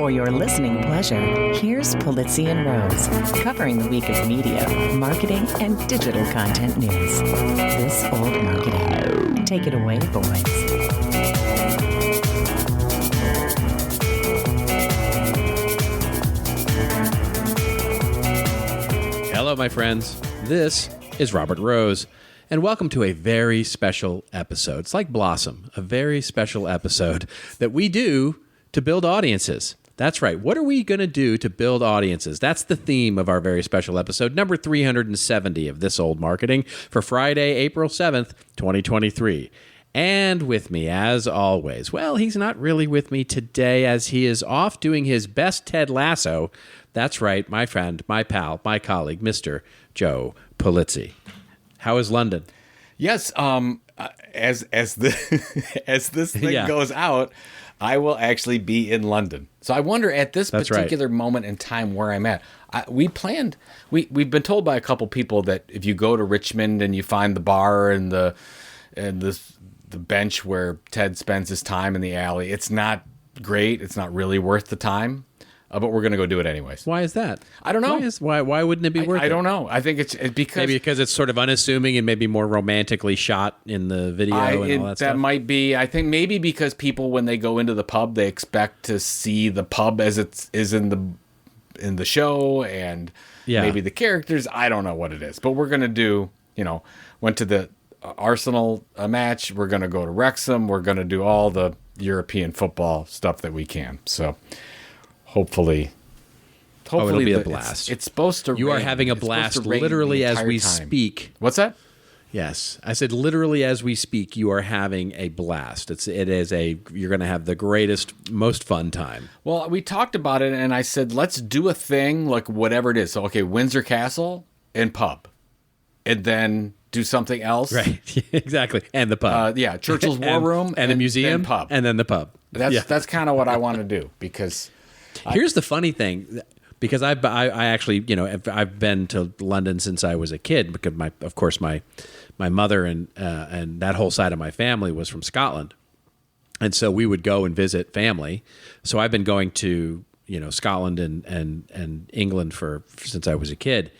For your listening pleasure, here's Polizzi and Rose, covering the week of media, marketing, and digital content news. This Old Marketing. Take it away, boys. Hello, my friends. This is Robert Rose, and welcome to a very special episode. It's like Blossom, a very special episode that we do to build audiences. That's right. What are we going to do to build audiences? That's the theme of our very special episode, number 370 of This Old Marketing for Friday, April 7th, 2023. And with me, as always, well, he's not really with me today as he is off doing his best Ted Lasso. That's right, my friend, my pal, my colleague, Mr. Joe Polizzi. How is London? Yes, as this thing goes out, I will actually be in London. So I wonder at this particular moment in time where I'm at. We've been told by a couple people that if you go to Richmond and you find the bar and the bench where Ted spends his time in the alley, it's not great. It's not really worth the time. But we're going to go do it anyways. Why is that? I don't know. Why wouldn't it be worth it? I don't know. I think it's because... Maybe because it's sort of unassuming and maybe more romantically shot in the video and all that stuff? That might be. I think maybe because people, when they go into the pub, they expect to see the pub as it is in the show and maybe the characters. I don't know what it is. But we're going to do, went to the Arsenal match. We're going to go to Wrexham. We're going to do all the European football stuff that we can. So... Hopefully, it'll be a blast. It's supposed to. You rain. are having a blast literally as we speak. What's that? Yes, I said literally as we speak. You are having a blast. You're going to have the greatest, most fun time. Well, we talked about it, and I said let's do a thing like whatever it is. So, okay, Windsor Castle and pub, and then do something else. Right, exactly, and the pub. Churchill's War Room and the museum, then pub, and then the pub. That's kind of what I want to do because. Here's the funny thing, because I actually, I've been to London since I was a kid because my mother and that whole side of my family was from Scotland, and so we would go and visit family. So I've been going to Scotland and England since I was a kid,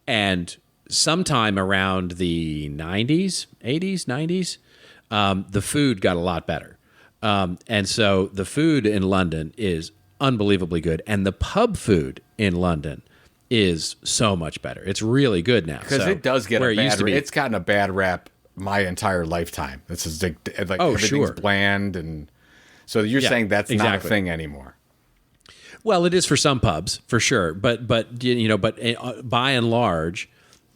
and sometime around the 80s, 90s, the food got a lot better, and so the food in London is unbelievably good, and the pub food in London is so much better. It's really good now because it does get a bad. It's gotten a bad rap my entire lifetime. This is like everything's bland, and so you're saying that's not a thing anymore. Well, it is for some pubs for sure, but by and large,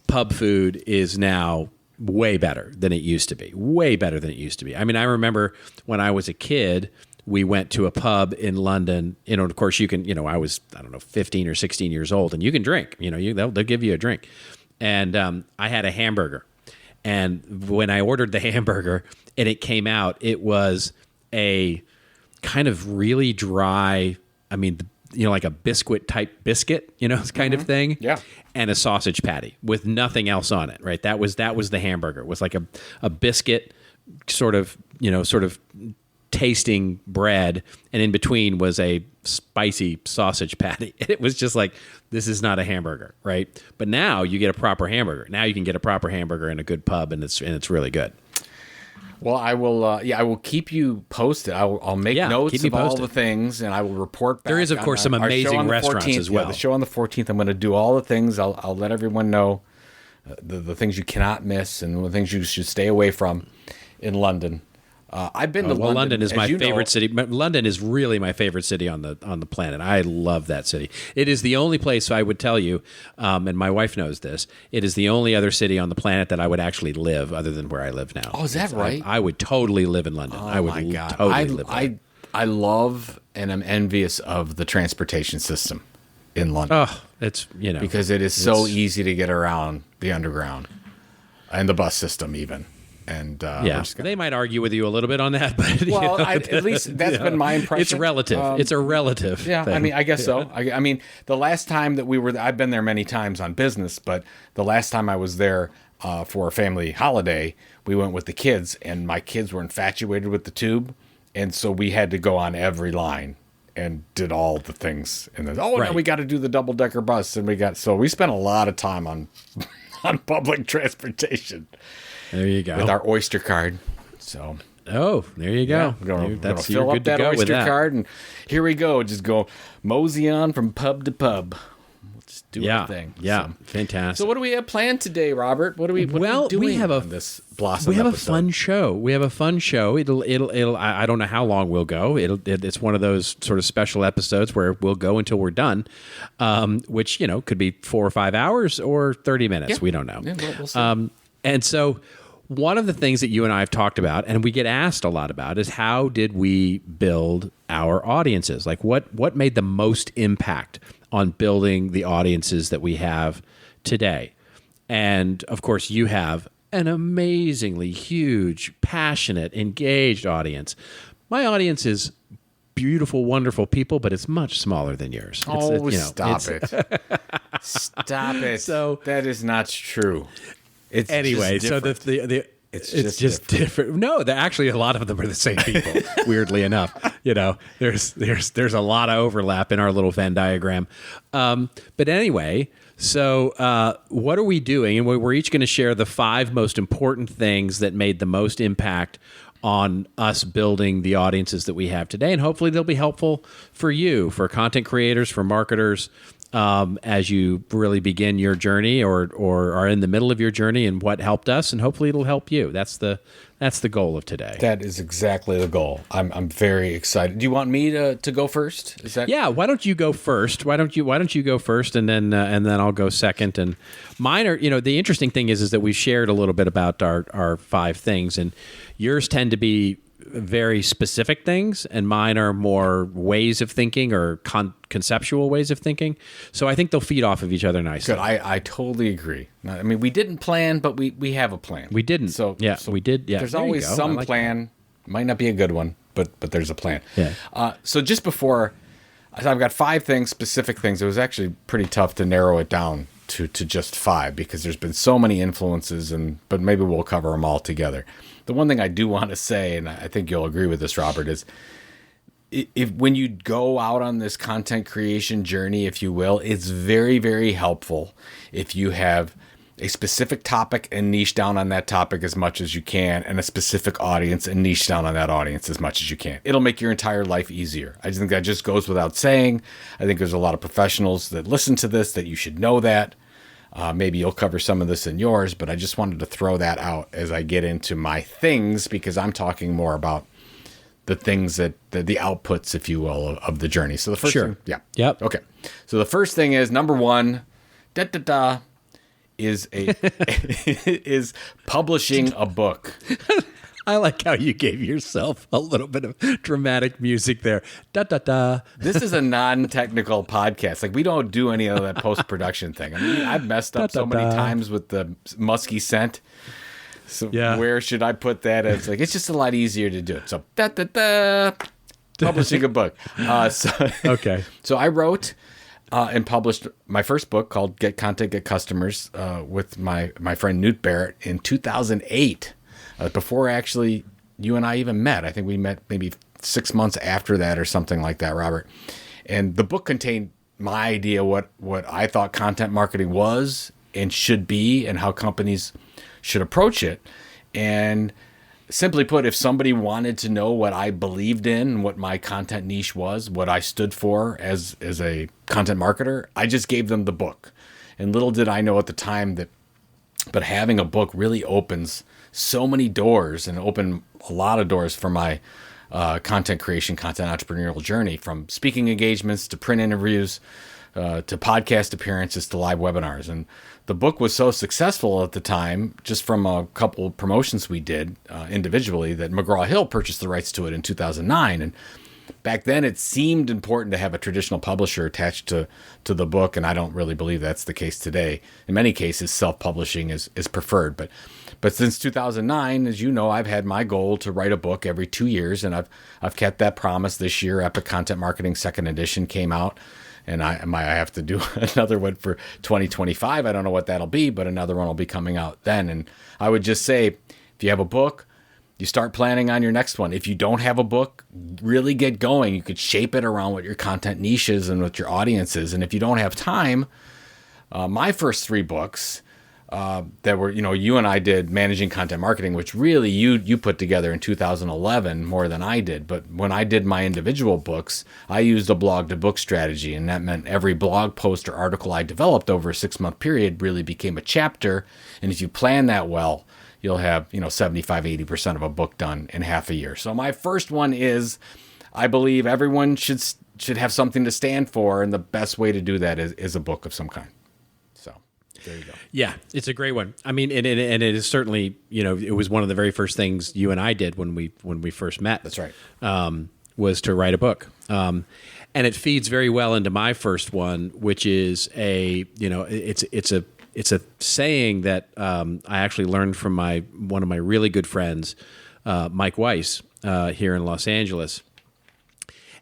pub food is now way better than it used to be. Way better than it used to be. I mean, I remember when I was a kid. We went to a pub in London. Of course, you can. I was 15 or 16 years old, and you can drink. They'll give you a drink. And I had a hamburger, and when I ordered the hamburger and it came out, it was a kind of really dry. I mean, like a biscuit type biscuit, kind of thing. Yeah. And a sausage patty with nothing else on it. Right. That was the hamburger. It was like a biscuit, sort of tasting bread, and in between was a spicy sausage patty. It was just like, this is not a hamburger, right? But now you get a proper hamburger. Now you can get a proper hamburger in a good pub, and it's really good. Well, I will. I will keep you posted. I'll make notes of all the things, and I will report back. There is, of course, some amazing restaurants as well. Yeah, the show on the 14th. I'm going to do all the things. I'll let everyone know the things you cannot miss and the things you should stay away from in London. I've been to London. London is my favorite city. London is really my favorite city on the planet. I love that city. It is the only place I would tell you, and my wife knows this. It is the only other city on the planet that I would actually live, other than where I live now. Oh, is that right? I would totally live in London. Oh, my God. Totally live there. I love and I'm envious of the transportation system in London. Oh, it's because it is so easy to get around the underground and the bus system even. And they might argue with you a little bit on that, but at least that's been my impression. It's relative. It's a relative. Yeah, thing. I mean, I guess so. I mean, the last time that I've been there many times on business, but the last time I was there for a family holiday, we went with the kids, and my kids were infatuated with the tube, and so we had to go on every line. and did all the things. And then, now Right. we got to do the double-decker bus. And we spent a lot of time on public transportation There you go. with our Oyster card. So Oh, there you go. we're gonna You're fill up good to that go with Oyster that. card, and here we go. Just go mosey on from pub to pub. Let's do Yeah, our thing. yeah, So, fantastic. so what do we have planned today, Robert? What are we doing on this Blossom We have episode? a fun show. We have a fun show. It'll. I don't know how long we'll go. It's one of those sort of special episodes where we'll go until we're done, which could be 4 or 5 hours or 30 minutes. Yeah. We don't know. Yeah, we'll see. And so, one of the things that you and I have talked about, and we get asked a lot about, is how did we build our audiences? Like, what made the most impact on building the audiences that we have today? And of course, you have an amazingly huge, passionate, engaged audience. My audience is beautiful, wonderful people, but it's much smaller than yours. Stop it. Stop it. So- that is not true. It's Anyway, just so different. it's just different. No, actually a lot of them are the same people. Weirdly enough, there's a lot of overlap in our little Venn diagram. But anyway, so what are we doing? And we're each going to share the 5 most important things that made the most impact on us building the audiences that we have today, and hopefully they'll be helpful for you, for content creators, for marketers. As you really begin your journey or are in the middle of your journey, and what helped us, and hopefully it'll help you. That's the goal of today. That is exactly the goal. I'm very excited. Do you want me to go first? Is that Yeah, why don't you go first? Why don't you go first, and then I'll go second. And mine are, the interesting thing is that we've shared a little bit about our 5 things, and yours tend to be very specific things, and mine are more ways of thinking or conceptual ways of thinking. So I think they'll feed off of each other nicely. good? I totally agree. I mean, we didn't plan, but we have a plan. We didn't. So We did. Yeah, There's there you always go. I some like plan. Might not be a good one, but there's a plan. Yeah. So just before, I've got 5 things, specific things. It was actually pretty tough to narrow it down to just 5 because there's been so many influences, but maybe we'll cover them all together. The one thing I do want to say, and I think you'll agree with this, Robert, is if when you go out on this content creation journey, if you will, it's very, very helpful if you have a specific topic and niche down on that topic as much as you can, and a specific audience and niche down on that audience as much as you can. It'll make your entire life easier. I think that just goes without saying. I think there's a lot of professionals that listen to this that you should know that. Maybe you'll cover some of this in yours, but I just wanted to throw that out as I get into my things, because I'm talking more about the things that the outputs, if you will, of the journey. So the first thing, yeah. Yep. Okay. So the first thing is number 1, is is publishing a book. I like how you gave yourself a little bit of dramatic music there. Da da da. This is a non-technical podcast. Like, we don't do any of that post-production thing. I mean, I've messed up so many times with the musky scent. So Yeah. where should I put that? It's like, it's just a lot easier to do it. So publishing a book. Okay. So I wrote and published my first book called Get Content, Get Customers with my friend Newt Barrett in 2008. Before actually you and I even met. I think we met maybe 6 months after that or something like that, Robert. And the book contained my idea what I thought content marketing was and should be, and how companies should approach it. And simply put, if somebody wanted to know what I believed in, what my content niche was, what I stood for as a content marketer, I just gave them the book. And little did I know at the time but having a book really opens so many doors, and open a lot of doors for my content creation, content entrepreneurial journey, from speaking engagements to print interviews to podcast appearances to live webinars. And the book was so successful at the time, just from a couple of promotions we did individually, that McGraw-Hill purchased the rights to it in 2009. And back then, it seemed important to have a traditional publisher attached to the book, and I don't really believe that's the case today. In many cases, self-publishing is preferred. But since 2009, as you know, I've had my goal to write a book every 2 years, and I've kept that promise. This year, Epic Content Marketing 2nd edition came out, and I have to do another one for 2025. I don't know what that'll be, but another one will be coming out then. And I would just say, if you have a book, you start planning on your next one. If you don't have a book, really get going. You could shape it around what your content niche is and what your audience is. And if you don't have time, my first 3 books that were, you and I did Managing Content Marketing, which really you put together in 2011 more than I did. But when I did my individual books, I used a blog to book strategy. And that meant every blog post or article I developed over a 6-month period really became a chapter. And if you plan that well, you'll have, 75, 80% of a book done in half a year. So my first one is, I believe everyone should have something to stand for. And the best way to do that is a book of some kind. There you go. Yeah, it's a great one. I mean, and it is certainly, it was one of the very first things you and I did when we first met. That's right. Was to write a book. And it feeds very well into my first one, which is it's a saying that I actually learned from one of my really good friends, Mike Weiss, here in Los Angeles.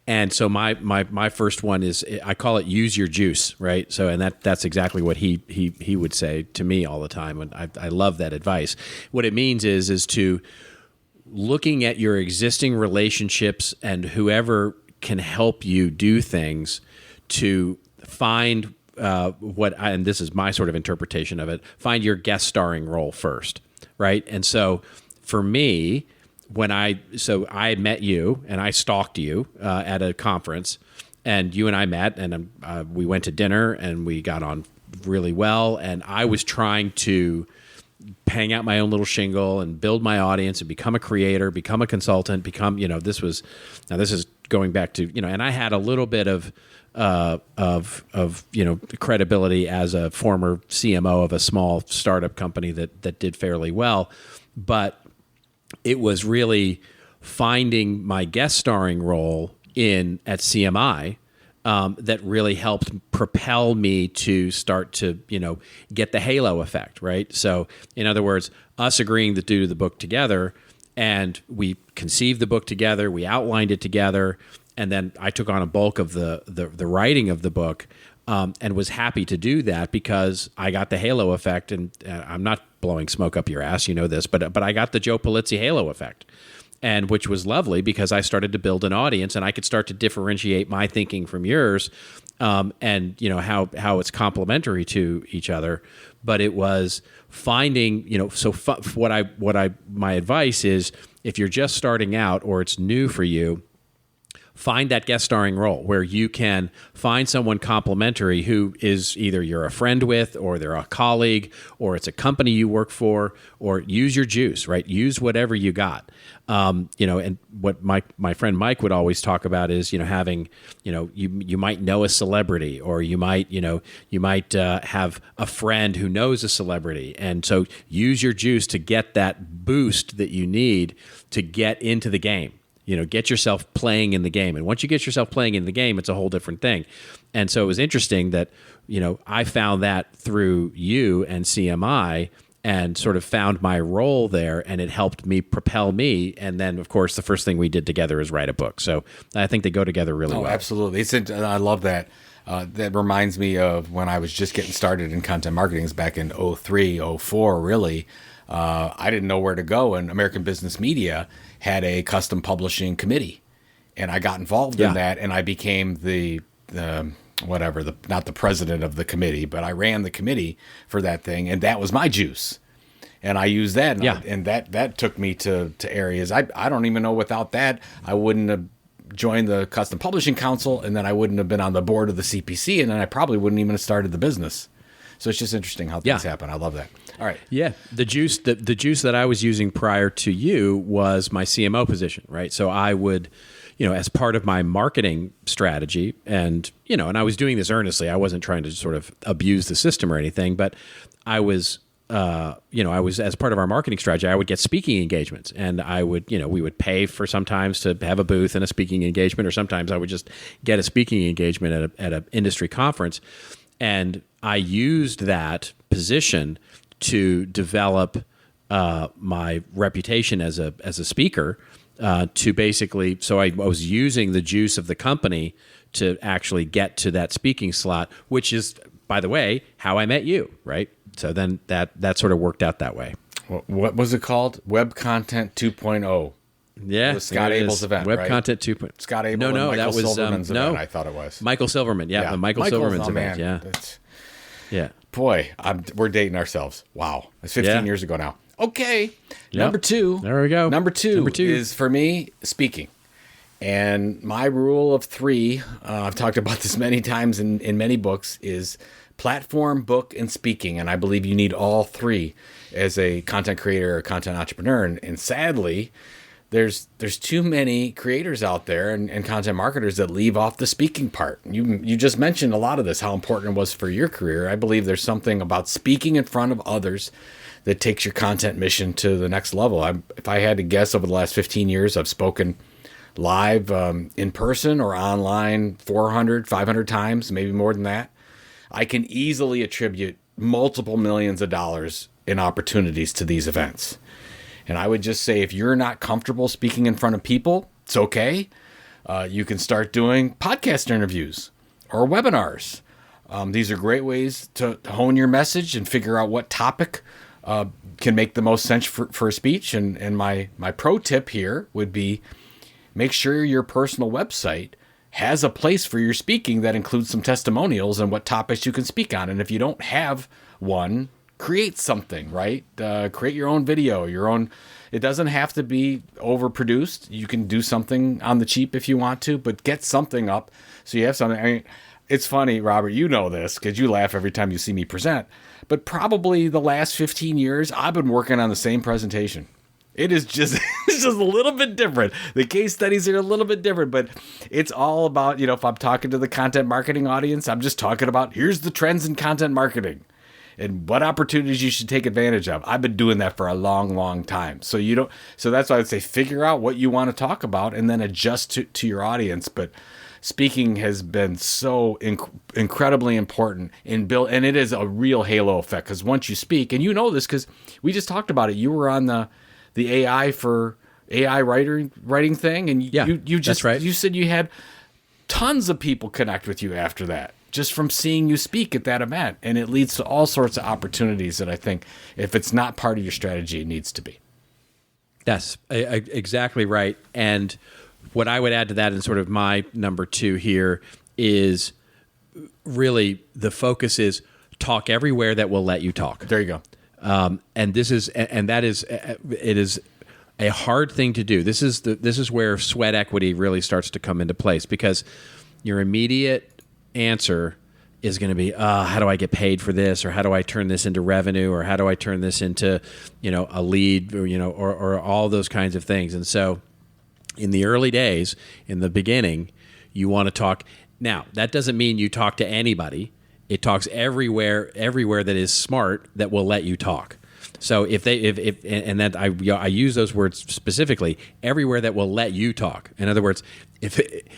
And so my first one is, I call it use your juice, right? So, and that's exactly what he would say to me all the time. And I love that advice. What it means is to looking at your existing relationships and whoever can help you do things to find and this is my sort of interpretation of it, find your guest starring role first, right? And so for me, I met you and I stalked you at a conference, and you and I met, and we went to dinner and we got on really well. And I was trying to hang out my own little shingle and build my audience and become a creator, become a consultant, this is going back to, and I had a little bit of credibility as a former CMO of a small startup company that did fairly well, but it was really finding my guest starring role at CMI that really helped propel me to start to, get the halo effect, right? So in other words, us agreeing to do the book together, and we conceived the book together, we outlined it together, and then I took on a bulk of the writing of the book, and was happy to do that because I got the halo effect. And I'm not blowing smoke up your ass, this, but I got the Joe Pulizzi halo effect, and which was lovely because I started to build an audience and I could start to differentiate my thinking from yours, and how it's complementary to each other. But it was finding, my advice is, if you're just starting out or it's new for you, find that guest starring role where you can find someone complimentary who is either you're a friend with, or they're a colleague, or it's a company you work for, or use your juice, right? Use whatever you got. And what my friend Mike would always talk about is, having, you might know a celebrity, or you might have a friend who knows a celebrity. And so use your juice to get that boost that you need to get into the game. Get yourself playing in the game. And once you get yourself playing in the game, it's a whole different thing. And so it was interesting that, I found that through you and CMI, and sort of found my role there, and it helped me propel me. And then, of course, the first thing we did together is write a book. So I think they go together really well. Absolutely. I love that. That reminds me of when I was just getting started in content marketing. It's back in 03, 04, really. I didn't know where to go, and American Business Media had a custom publishing committee, and I got involved in that, and I became not the president of the committee, but I ran the committee for that thing, and that was my juice, and I used that, and that took me to areas I don't even know. Without that, I wouldn't have joined the Custom Publishing Council, and then I wouldn't have been on the board of the CPC, and then I probably wouldn't even have started the business. So it's just interesting how things happen. I love that. All right. Yeah. The juice that I was using prior to you was my CMO position, right? So I would, as part of my marketing strategy, and I was doing this earnestly. I wasn't trying to sort of abuse the system or anything, but I was, as part of our marketing strategy, I would get speaking engagements, and I would, we would pay for sometimes to have a booth and a speaking engagement, or sometimes I would just get a speaking engagement at an industry conference. And I used that position to develop my reputation as a speaker, to basically, so I was using the juice of the company to actually get to that speaking slot, which is, by the way, how I met you, right? So then that sort of worked out that way. What was it called? Web Content 2.0. Yeah, It was Scott Abel's event, Web right? Content 2.0. Scott Abel No, and Michael that was Silverman's no. event, I thought it was. Michael Silverman. Yeah, the Michael Silverman's event. Yeah. Yeah. Boy, we're dating ourselves. Wow. It's 15 years ago now. Okay. Yep. Number 2. There we go. Number two is, for me, speaking. And my rule of 3, I've talked about this many times in many books, is platform, book, and speaking. And I believe you need all 3 as a content creator or content entrepreneur. And sadly, there's too many creators out there and content marketers that leave off the speaking part. You just mentioned a lot of this, how important it was for your career. I believe there's something about speaking in front of others that takes your content mission to the next level. If I had to guess, over the last 15 years, I've spoken live, in person or online 400, 500 times, maybe more than that. I can easily attribute multiple millions of dollars in opportunities to these events. And I would just say, if you're not comfortable speaking in front of people, it's okay. You can start doing podcast interviews or webinars. These are great ways to hone your message and figure out what topic can make the most sense for a speech. And my pro tip here would be, make sure your personal website has a place for your speaking that includes some testimonials and what topics you can speak on. And if you don't have one, create something, right? Create your own video, your own. It doesn't have to be overproduced. You can do something on the cheap if you want to, but get something up so you have something. I mean, it's funny, Robert, you know this because you laugh every time you see me present, but probably the last 15 years, I've been working on the same presentation. It is just, it's just a little bit different. The case studies are a little bit different, but it's all about, if I'm talking to the content marketing audience, I'm just talking about, here's the trends in content marketing and what opportunities you should take advantage of. I've been doing that for a long, long time. So that's why I'd say figure out what you want to talk about and then adjust to your audience. But speaking has been so incredibly important and it is a real halo effect, because once you speak, and you know this because we just talked about it, you were on the AI for AI writing thing, and you just, that's right. You said you had tons of people connect with you after that, just from seeing you speak at that event. And it leads to all sorts of opportunities that I think, if it's not part of your strategy, it needs to be. That's exactly right. And what I would add to that, and sort of my number 2 here, is really the focus is talk everywhere that will let you talk. There you go. And that is it is a hard thing to do. This is where sweat equity really starts to come into place, because your immediate answer is going to be, how do I get paid for this, or how do I turn this into revenue, or how do I turn this into, a lead, or all those kinds of things. And so, in the early days, in the beginning, you want to talk. Now, that doesn't mean you talk to anybody. It talks everywhere that is smart that will let you talk. So I use those words specifically, everywhere that will let you talk. In other words,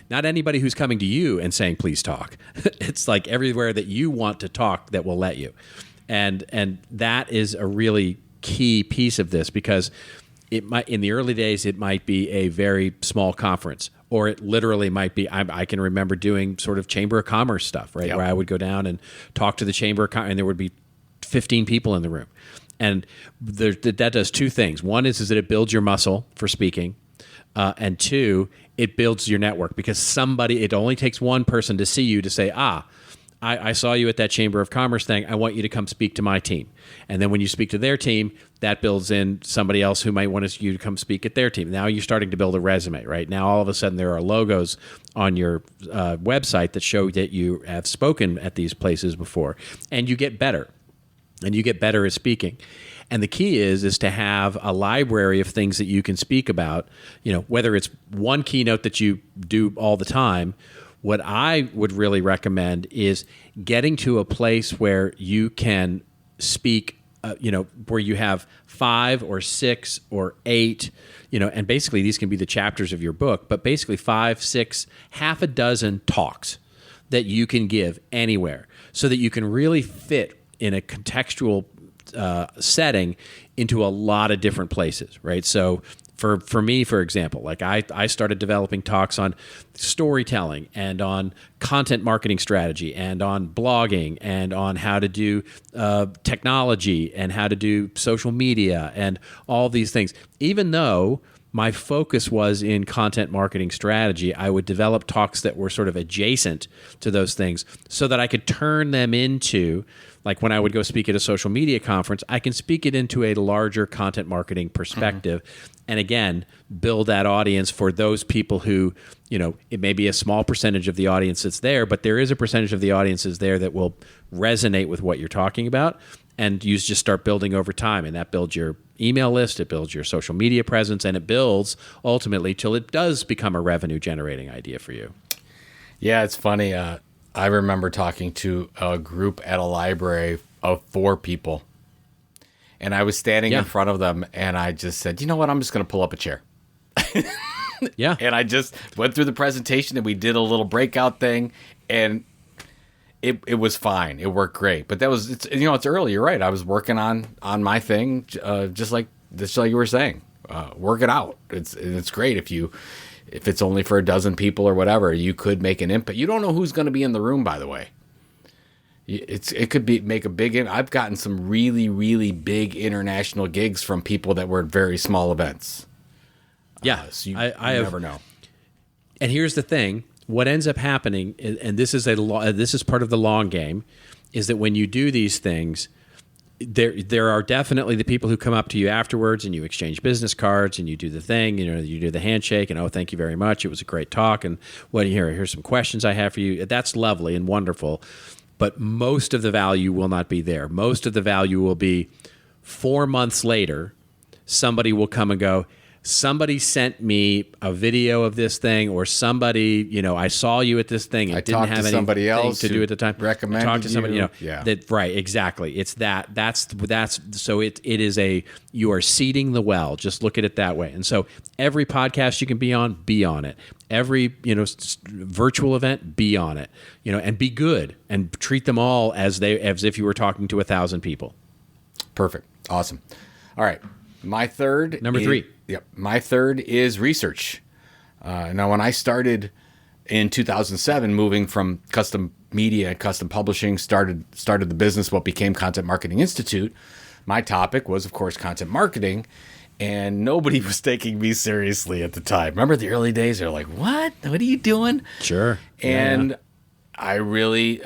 not anybody who's coming to you and saying, please talk. It's like everywhere that you want to talk that will let you. And that is a really key piece of this, because in the early days, it might be a very small conference, or it literally might be, I can remember doing sort of Chamber of Commerce stuff, right? Yep. Where I would go down and talk to the Chamber of Commerce, and there would be 15 people in the room. And that does 2 things. One is that it builds your muscle for speaking. And 2, it builds your network, because it only takes one person to see you to say, I saw you at that Chamber of Commerce thing. I want you to come speak to my team. And then when you speak to their team, that builds in somebody else who might want you to come speak at their team. Now you're starting to build a resume, right? Now all of a sudden there are logos on your website that show that you have spoken at these places before, and you get better. And you get better at speaking. And the key is to have a library of things that you can speak about, whether it's one keynote that you do all the time. What I would really recommend is getting to a place where you can speak, where you have 5 or 6 or 8, and basically these can be the chapters of your book, but basically 5, 6, half a dozen talks that you can give anywhere, so that you can really fit in a contextual setting into a lot of different places, right? So for me, for example, like I started developing talks on storytelling and on content marketing strategy and on blogging and on how to do technology and how to do social media and all these things. Even though my focus was in content marketing strategy, I would develop talks that were sort of adjacent to those things so that I could turn them into, like when I would go speak at a social media conference, I can speak it into a larger content marketing perspective. And again, build that audience for those people who, it may be a small percentage of the audience that's there, but there is a percentage of the audiences there that will resonate with what you're talking about. And you just start building over time, and that builds your email list, it builds your social media presence, and it builds ultimately till it does become a revenue generating idea for you. Yeah, it's funny. I remember talking to a group at a library of 4 people, and I was standing in front of them, and I just said, you know what, I'm just going to pull up a chair. Yeah. And I just went through the presentation, and we did a little breakout thing, and it was fine. It worked great. But it's early. You're right. I was working on my thing, just like you were saying. Work it out. It's great if it's only for a dozen people or whatever. You could make an impact. You don't know who's going to be in the room, by the way. It could make a big. I've gotten some really, really big international gigs from people that were at very small events. Yeah, so you never know. And here's the thing: what ends up happening, and this is part of the long game, is that when you do these things, there are definitely the people who come up to you afterwards, and you exchange business cards, and you do the thing, you do the handshake, and thank you very much, it was a great talk, and here's some questions I have for you. That's lovely and wonderful, but most of the value will not be there. Most of the value will be 4 months later. Somebody will come and go, somebody sent me a video of this thing, or somebody, I saw you at this thing. It didn't have somebody else to do at the time. Recommended talk to somebody, yeah. That right, exactly. It's that's so it is you are seeding the well. Just look at it that way. And so every podcast you can be on it. Every virtual event, be on it. And be good and treat them all as if you were talking to 1,000 people. Perfect. Awesome. All right. My third number 3. Yep. My third is research. Now, when I started in 2007, moving from custom media and custom publishing, started the business, what became Content Marketing Institute, my topic was, of course, content marketing, and nobody was taking me seriously at the time. Remember the early days? They're like, what? What are you doing? Sure. And I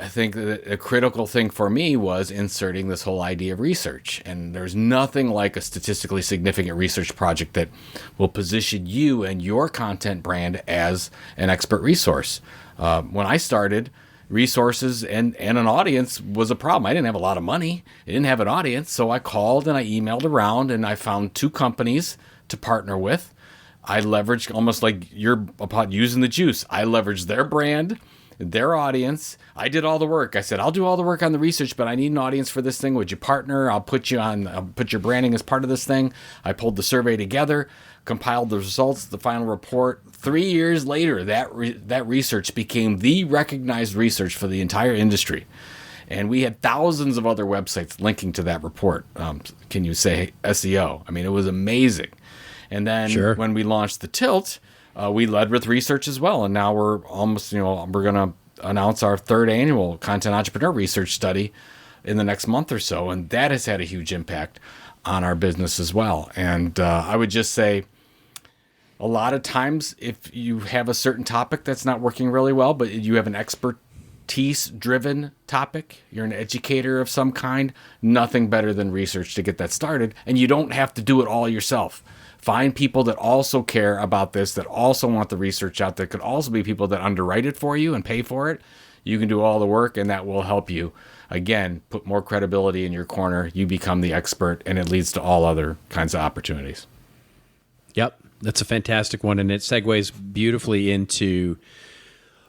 think that a critical thing for me was inserting this whole idea of research. And there's nothing like a statistically significant research project that will position you and your content brand as an expert resource. When I started, resources and an audience was a problem. I didn't have a lot of money. I didn't have an audience. So I called and I emailed around, and I found 2 companies to partner with. I leveraged, almost like you're about using the juice, I leveraged their brand, their audience. I did all the work. I said, I'll do all the work on the research, but I need an audience for this thing. Would you partner? I'll put your branding as part of this thing. I pulled the survey together, compiled the results, the final report. 3 years later, that research became the recognized research for the entire industry. And we had thousands of other websites linking to that report. Can you say SEO? I mean, it was amazing. And then when we launched The Tilt, we led with research as well. And now we're almost, we're going to announce our 3rd annual Content Entrepreneur Research Study in the next month or so. And that has had a huge impact on our business as well. And I would just say, a lot of times, if you have a certain topic that's not working really well, but you have an expertise-driven topic, you're an educator of some kind, nothing better than research to get that started. And you don't have to do it all yourself. Find people that also care about this, that also want the research out. There could also be people that underwrite it for you and pay for it. You can do all the work, and that will help you, again, put more credibility in your corner. You become the expert, and it leads to all other kinds of opportunities. Yep, that's a fantastic one, and it segues beautifully into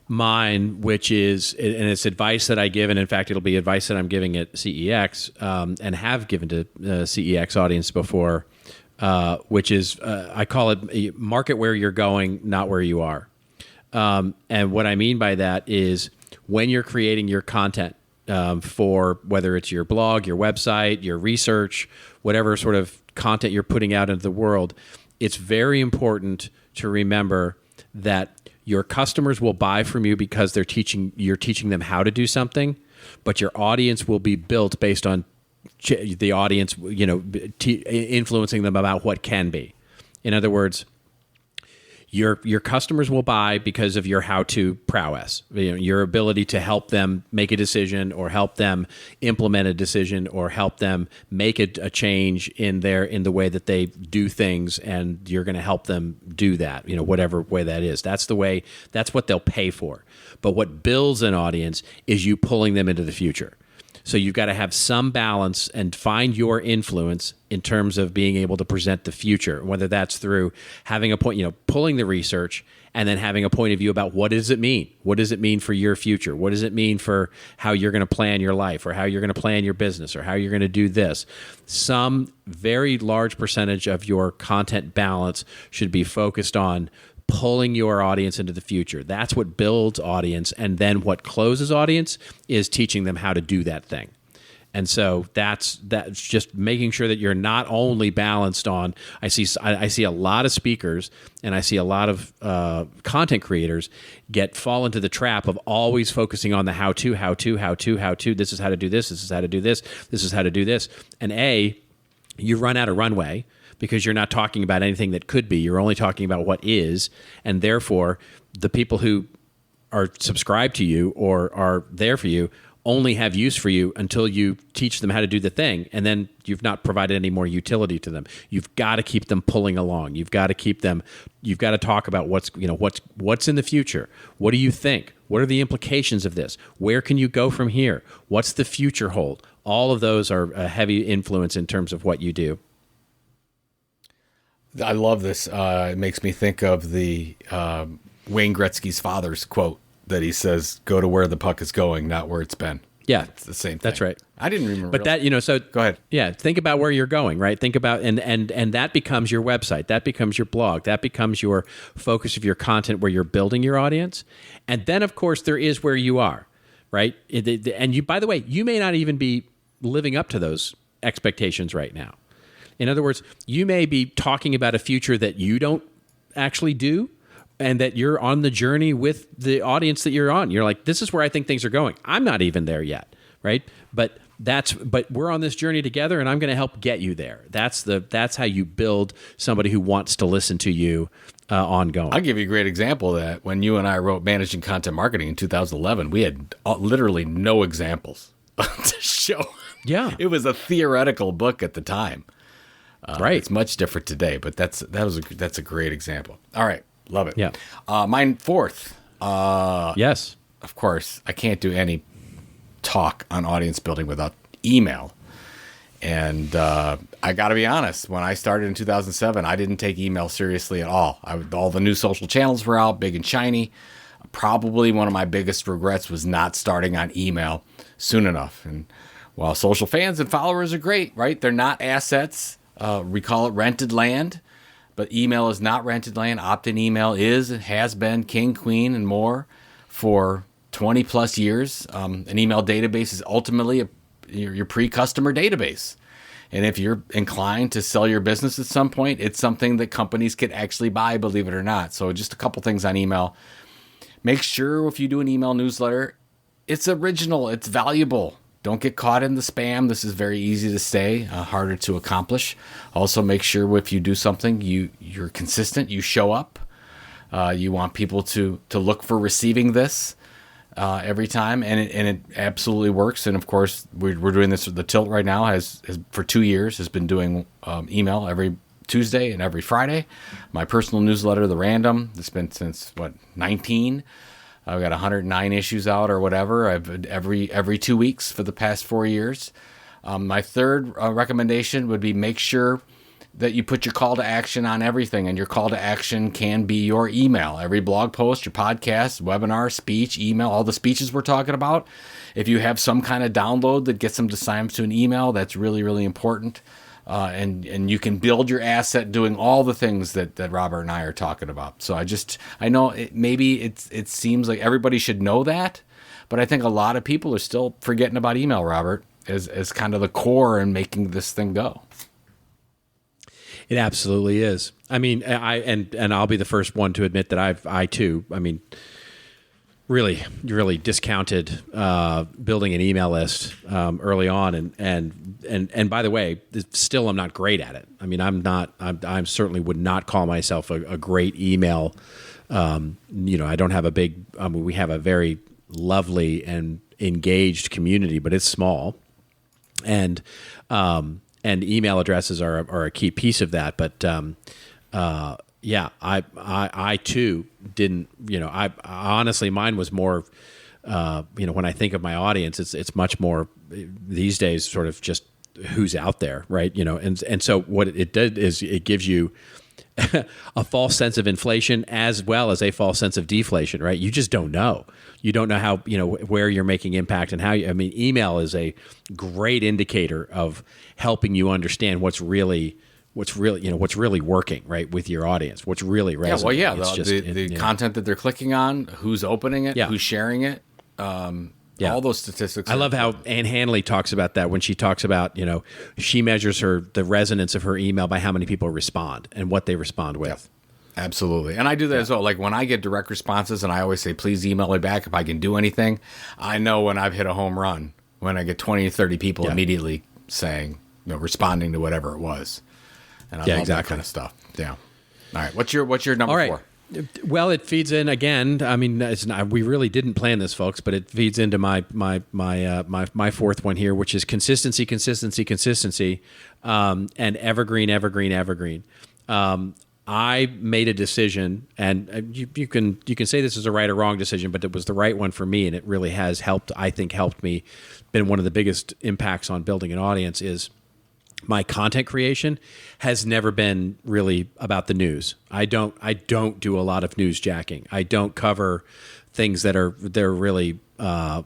mine, which is, and it's advice that I give, and in fact, it'll be advice that I'm giving at CEX and have given to CEX audience before, which is, I call it market where you're going, not where you are. And what I mean by that is when you're creating your content for whether it's your blog, your website, your research, whatever sort of content you're putting out into the world, it's very important to remember that your customers will buy from you because you're teaching them how to do something, but your audience will be built based on the audience, influencing them about what can be. In other words, your customers will buy because of your how-to prowess, your ability to help them make a decision or help them implement a decision or help them make a change in the way that they do things, and you're going to help them do that, whatever way that is. That's what they'll pay for. But what builds an audience is you pulling them into the future. So you've got to have some balance and find your influence in terms of being able to present the future, whether that's through having a point, pulling the research and then having a point of view about what does it mean? What does it mean for your future? What does it mean for how you're going to plan your life or how you're going to plan your business or how you're going to do this? Some very large percentage of your content balance should be focused on pulling your audience into the future. That's what builds audience. And then what closes audience is teaching them how to do that thing. And so that's just making sure that you're not only balanced on, I see a lot of speakers and I see a lot of content creators fall into the trap of always focusing on the how to, this is how to do this is how to do this is how to do this. And you run out of runway, because you're not talking about anything that could be. You're only talking about what is. And therefore, the people who are subscribed to you or are there for you only have use for you until you teach them how to do the thing. And then you've not provided any more utility to them. You've got to keep them pulling along. You've got to talk about what's in the future. What do you think? What are the implications of this? Where can you go from here? What's the future hold? All of those are a heavy influence in terms of what you do. I love this. It makes me think of the Wayne Gretzky's father's quote that he says, "Go to where the puck is going, not where it's been." Yeah, it's the same thing. That's right. I didn't remember. But so go ahead. Yeah, think about where you're going, right? Think about and that becomes your website. That becomes your blog. That becomes your focus of your content where you're building your audience. And then, of course, there is where you are, right? And you, by the way, you may not even be living up to those expectations right now. In other words, you may be talking about a future that you don't actually do, and that you're on the journey with the audience that you're on. You're like, this is where I think things are going. I'm not even there yet, right? But we're on this journey together, and I'm going to help get you there. That's how you build somebody who wants to listen to you ongoing. I'll give you a great example of that. When you and I wrote Managing Content Marketing in 2011, we had literally no examples to show. Yeah. It was a theoretical book at the time. Right. It's much different today, but that's a great example. All right. Love it. Yeah. Mine fourth. Yes. Of course, I can't do any talk on audience building without email. And I got to be honest, when I started in 2007, I didn't take email seriously at all. All the new social channels were out, big and shiny. Probably one of my biggest regrets was not starting on email soon enough. And while social fans and followers are great, right? They're not assets. We call it rented land. But email is not rented land. Opt-in email has been king, queen, and more for 20 plus years. An email database is ultimately your pre-customer database. And if you're inclined to sell your business at some point, it's something that companies could actually buy, believe it or not. So just a couple things on email. Make sure if you do an email newsletter, it's original, it's valuable. Don't get caught in the spam. This is very easy to say, harder to accomplish. Also, make sure if you do something, you're consistent, you show up. You want people to look for receiving this every time, and it absolutely works. And of course, we're doing this. The Tilt right now has for 2 years has been doing email every Tuesday and every Friday. My personal newsletter, The Random, it's been since 19. I've got 109 issues out or whatever. I've every 2 weeks for the past 4 years. My third recommendation would be make sure that you put your call to action on everything, and your call to action can be your email. Every blog post, your podcast, webinar, speech, email, all the speeches we're talking about. If you have some kind of download that gets them to sign up to an email, that's really, really important. And you can build your asset doing all the things that Robert and I are talking about. So I know it seems like everybody should know that, but I think a lot of people are still forgetting about email, Robert, as kind of the core in making this thing go. It absolutely is. I mean, I'll be the first one to admit that I too, I mean, really discounted building an email list early on, and by the way, still I'm not great at it. I mean, I'm certainly would not call myself a great email. I don't have a big. I mean, we have a very lovely and engaged community, but it's small, and email addresses are a key piece of that. But yeah, I too didn't, I honestly, mine was more, when I think of my audience, it's much more these days sort of just who's out there. Right. And so what it did is it gives you a false sense of inflation as well as a false sense of deflation, right? You just don't know. You don't know how, where you're making impact and how email is a great indicator of helping you understand what's really working, right, with your audience, what's really resonating. Yeah, well, the content that they're clicking on, who's opening it, who's sharing it, all those statistics. I love how Ann Handley talks about that when she talks about, she measures the resonance of her email by how many people respond and what they respond with. Yep. Absolutely. And I do that as well. Like when I get direct responses and I always say, please email me back if I can do anything, I know when I've hit a home run, when I get 20 or 30 people immediately saying, responding to whatever it was. And I love that kind of stuff. Yeah. All right. What's your number 4? Well, it feeds in again. I mean, we really didn't plan this, folks, but it feeds into my fourth one here, which is consistency, and evergreen. I made a decision, and you can say this is a right or wrong decision, but it was the right one for me, and it really has helped me. Been one of the biggest impacts on building an audience is my content creation has never been really about the news. I don't do a lot of news jacking. I don't cover things they're really the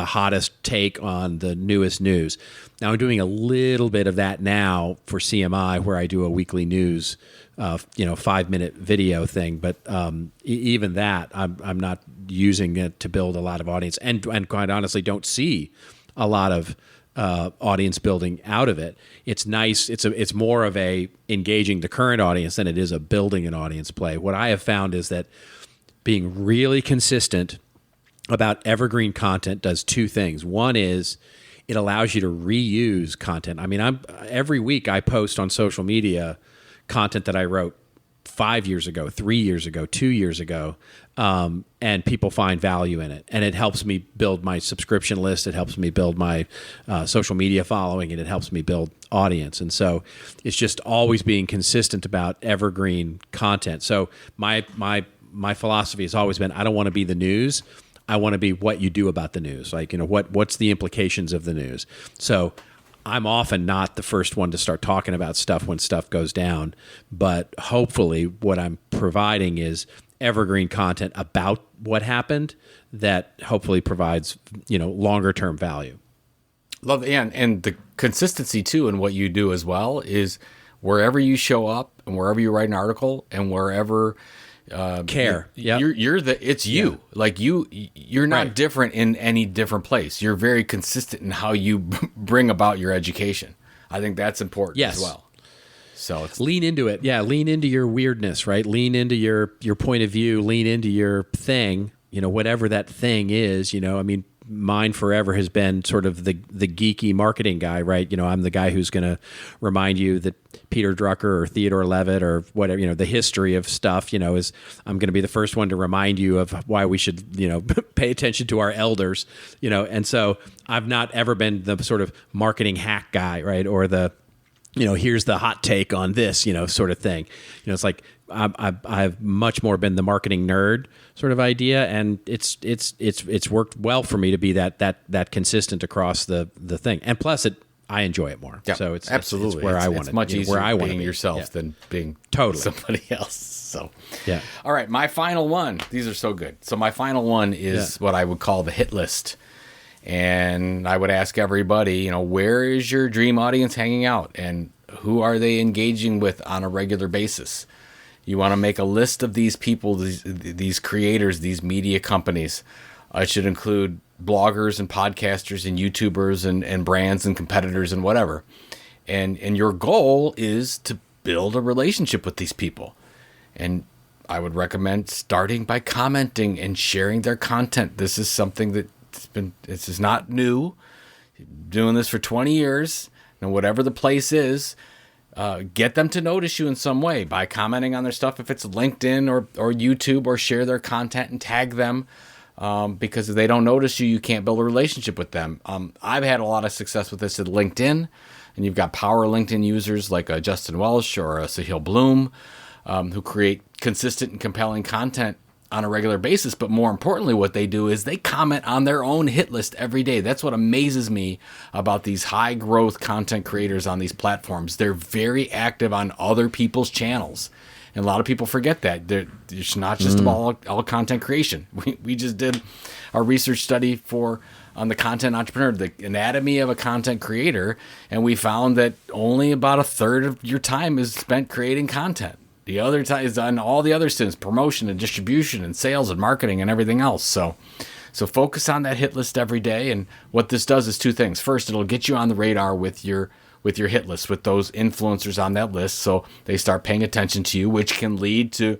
hottest take on the newest news. Now I'm doing a little bit of that now for CMI, where I do a weekly news 5-minute video thing, but even that I'm not using it to build a lot of audience, and quite honestly don't see a lot of audience building out of it. It's nice. It's more of a engaging the current audience than it is a building an audience play. What I have found is that being really consistent about evergreen content does two things. One is it allows you to reuse content. I mean, every week I post on social media content that I wrote 5 years ago, 3 years ago, 2 years ago, and people find value in it. And it helps me build my subscription list. It helps me build my social media following, and it helps me build audience. And so it's just always being consistent about evergreen content. So my philosophy has always been, I don't want to be the news. I want to be what you do about the news. Like, what's the implications of the news? So I'm often not the first one to start talking about stuff when stuff goes down, but hopefully what I'm providing is evergreen content about what happened that hopefully provides, longer term value. Love it. And the consistency too in what you do as well is wherever you show up and wherever you write an article and wherever care. It's you. Like you're not different in any different place. You're very consistent in how you bring about your education. I think that's important as well. So lean into it. Yeah. Lean into your weirdness, right? Lean into your point of view, lean into your thing, whatever that thing is, I mean, mine forever has been sort of the geeky marketing guy, right? I'm the guy who's going to remind you that Peter Drucker or Theodore Levitt or whatever, the history of stuff, is I'm going to be the first one to remind you of why we should, pay attention to our elders, and so I've not ever been the sort of marketing hack guy, right? Or the, here's the hot take on this, sort of thing. It's like I've much more been the marketing nerd sort of idea, and it's worked well for me to be that consistent across the thing. And plus, I enjoy it more. Yeah, so it's absolutely it's where I want it's it. Much easier where I want being to be. yourself than being somebody else. So yeah. All right, my final one. These are so good. So my final one is what I would call the hit list. And I would ask everybody, where is your dream audience hanging out, and who are they engaging with on a regular basis? You want to make a list of these people, these creators, these media companies. It should include bloggers and podcasters and YouTubers and brands and competitors and whatever. And your goal is to build a relationship with these people. And I would recommend starting by commenting and sharing their content. This is something this is not new. Doing this for 20 years, and whatever the place is, get them to notice you in some way by commenting on their stuff. If it's LinkedIn or YouTube, or share their content and tag them. Because if they don't notice you, you can't build a relationship with them. I've had a lot of success with this at LinkedIn, and you've got power LinkedIn users like Justin Welsh or Sahil Bloom, who create consistent and compelling content on a regular basis. But more importantly, what they do is they comment on their own hit list every day. That's what amazes me about these high growth content creators on these platforms. They're very active on other people's channels. And a lot of people forget that. It's not just about all content creation. We just did our research study on the content entrepreneur, the anatomy of a content creator, and we found that only about a third of your time is spent creating content. The other time is on all the other things, promotion and distribution and sales and marketing and everything else. So focus on that hit list every day. And what this does is two things. First, it'll get you on the radar with your hit list, with those influencers on that list, so they start paying attention to you, which can lead to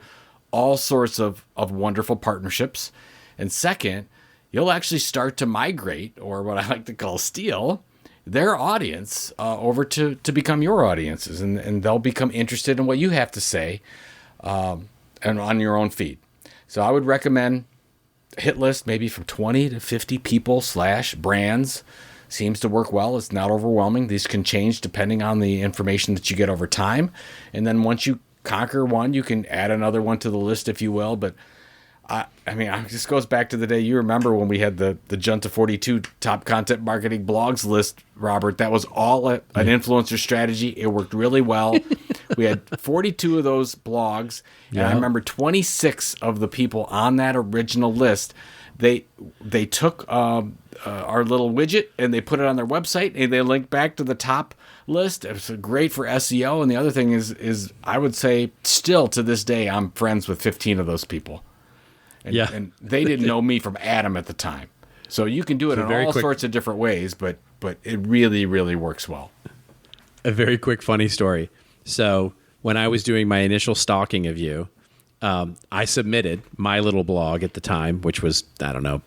all sorts of wonderful partnerships. And second, you'll actually start to migrate, or what I like to call steal, their audience over to become your audiences, and they'll become interested in what you have to say and on your own feed. So I would recommend a hit list maybe from 20 to 50 people / brands. Seems to work well. It's not overwhelming. These can change depending on the information that you get over time. And then once you conquer one, you can add another one to the list, if you will. But I mean, it just goes back to the day you remember when we had the Junta 42 top content marketing blogs list, Robert. That was all an influencer strategy. It worked really well. We had 42 of those blogs, and I remember 26 of the people on that original list. They took our little widget and they put it on their website, and they linked back to the top list. It was great for SEO. And the other thing is I would say still to this day, I'm friends with 15 of those people. And they didn't know me from Adam at the time. So you can do it in all sorts of different ways, but it really, really works well. A very quick funny story. So when I was doing my initial stalking of you, I submitted my little blog at the time, which was, I don't know,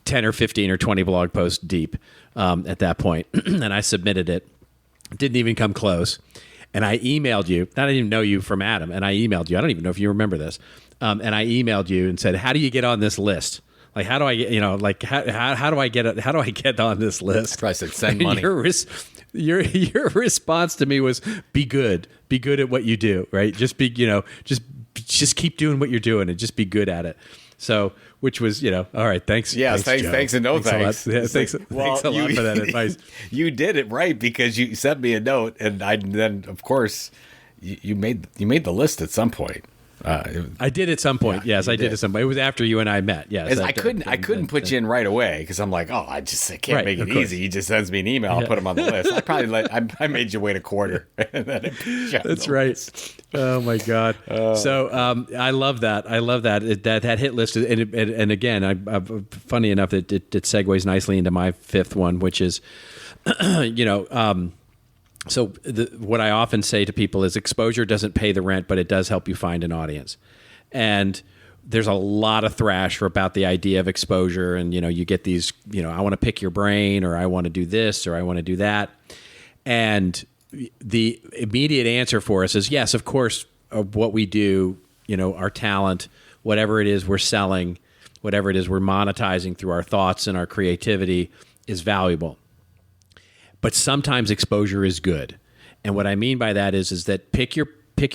10 or 15 or 20 blog posts deep at that point. And I submitted it. Didn't even come close. And I emailed you. I didn't even know you from Adam. And I emailed you. I don't even know if you remember this. And I emailed you and said, how do you get on this list? Like, how do I get, like, how do I get on this list? I said, send money. Your response to me was, be good at what you do, right? Just just keep doing what you're doing and just be good at it. So, which was, all right, thanks. Yeah, thanks and no thanks. Thanks a lot for that advice. You did it right because you sent me a note, and then of course you made the list at some point. I did at some point. Yes, I did at some point. It was after you and I met. Yes, I couldn't put you in right away because I'm like, I can't make it easy. He just sends me an email. I'll put him on the list. I made you wait a quarter. That's right. Oh my God. So I love that. I love that that hit list. And again, funny enough that it segues nicely into my fifth one, which is, So what I often say to people is exposure doesn't pay the rent, but it does help you find an audience. And there's a lot of thrash about the idea of exposure. And, you get these, I want to pick your brain, or I want to do this, or I want to do that. And the immediate answer for us is, yes, of course, what we do, our talent, whatever it is we're selling, whatever it is we're monetizing through our thoughts and our creativity is valuable. But sometimes exposure is good. And what I mean by that is that pick your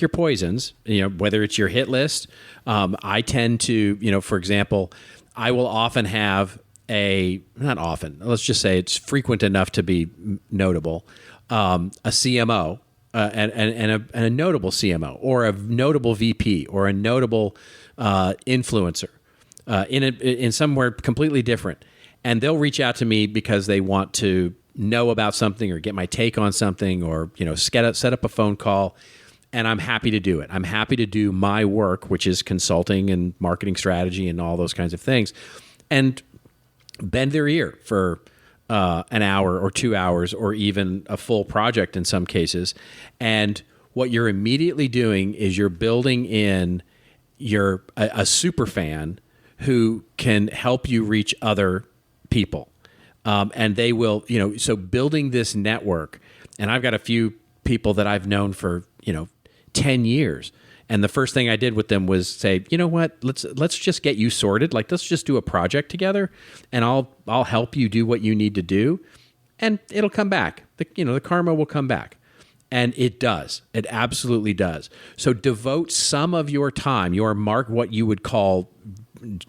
poisons, whether it's your hit list. I tend to, for example, I will often have not often, let's just say it's frequent enough to be notable, a CMO and a notable CMO, or a notable VP, or a notable influencer in somewhere completely different. And they'll reach out to me because they want to know about something or get my take on something, or set up a phone call, and I'm happy to do it. I'm happy to do my work, which is consulting and marketing strategy and all those kinds of things, and bend their ear for an hour or 2 hours or even a full project in some cases. And what you're immediately doing is you're building in a super fan who can help you reach other people. And they will, so building this network, and I've got a few people that I've known for, 10 years. And the first thing I did with them was say, you know what, let's just get you sorted. Like, let's just do a project together, and I'll help you do what you need to do, and it'll come back. The karma will come back. And it does. It absolutely does. So devote some of your time, what you would call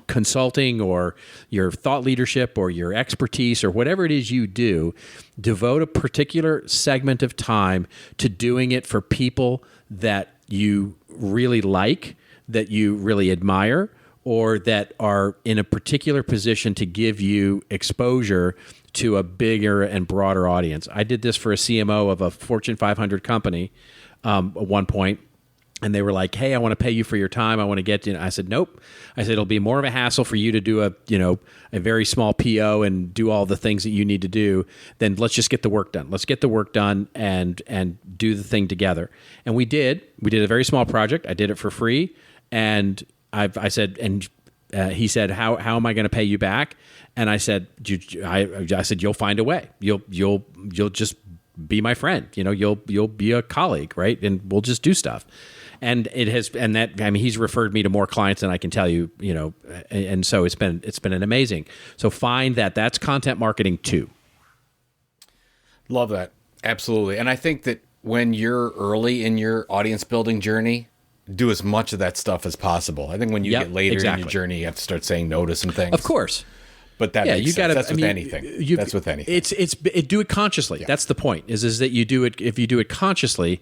consulting or your thought leadership or your expertise or whatever it is you do, devote a particular segment of time to doing it for people that you really like, that you really admire, or that are in a particular position to give you exposure to a bigger and broader audience. I did this for a CMO of a Fortune 500 company at one point, and they were like, "Hey, I want to pay you for your time. I want to get you." I said, "Nope." I said, "It'll be more of a hassle for you to do a very small PO and do all the things that you need to do. Then let's just get the work done. Let's get the work done and do the thing together." And we did. We did a very small project. I did it for free, and I said, and he said, "How am I going to pay you back?" And I said, "I said you'll find a way. You'll just be my friend. You'll be a colleague, right? And we'll just do stuff." And he's referred me to more clients than I can tell you, and so it's been an amazing. So find that's content marketing too. Love that. Absolutely. And I think that when you're early in your audience building journey, do as much of that stuff as possible. I think when you get later in your journey, you have to start saying no to some things. Of course. But that makes sense. That's with anything. That's with anything. Do it consciously. Yeah. That's the point. Is that you do it. If you do it consciously,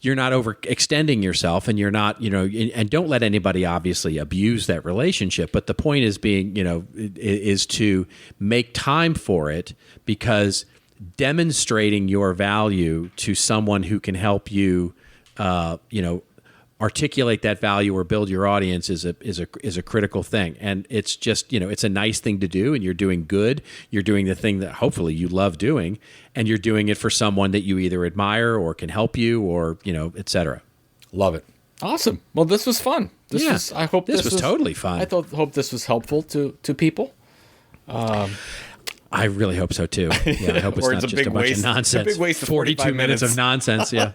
you're not overextending yourself, and you're not, and don't let anybody obviously abuse that relationship. But the point is is to make time for it, because demonstrating your value to someone who can help you, articulate that value or build your audience is a critical thing. And it's just, it's a nice thing to do, and you're doing good. You're doing the thing that hopefully you love doing, and you're doing it for someone that you either admire or can help you, or, et cetera. Love it. Awesome. Well, this was fun. I hope this was totally fun. Hope this was helpful to people. I really hope so too. Yeah, I hope it's not just a bunch of nonsense. It's a big waste of 42 minutes of nonsense. Yeah.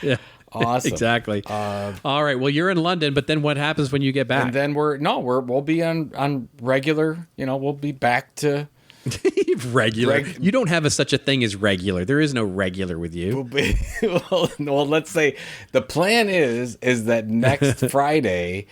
Yeah. Awesome. Exactly. All right. Well, you're in London, but then what happens when you get back? And then we'll be on regular. We'll be back to regular. You don't have such a thing as regular. There is no regular with you. Well, let's say the plan is that next Friday,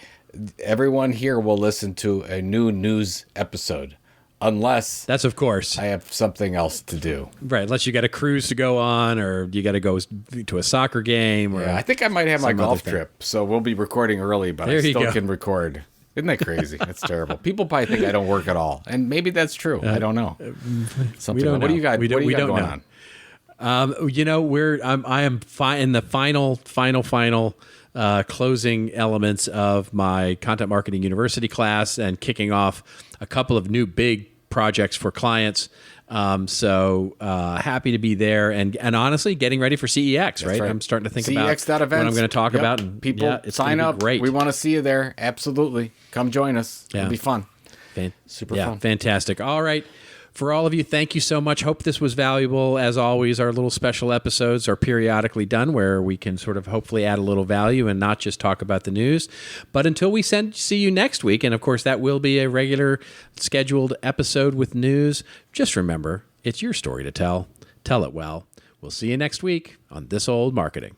everyone here will listen to a new news episode. Unless that's, of course, I have something else to do. Right. Unless you got a cruise to go on, or you got to go to a soccer game. Or I think I might have my golf trip. So we'll be recording early, but I still can record. Isn't that crazy? That's terrible. People probably think I don't work at all. And maybe that's true. I don't know. We don't know. What do you got? We don't going know. I am in the final closing elements of my Content Marketing University class, and kicking off a couple of new big projects for clients. So happy to be there, and honestly getting ready for CEX, right? I'm starting to think about what I'm going to talk about. And people sign up. Great. We want to see you there. Absolutely. Come join us. It'll be fun. Super fun. Fantastic. All right. For all of you, thank you so much. Hope this was valuable. As always, our little special episodes are periodically done where we can sort of hopefully add a little value and not just talk about the news. But until we see you next week, and of course that will be a regular scheduled episode with news, just remember, it's your story to tell. Tell it well. We'll see you next week on This Old Marketing.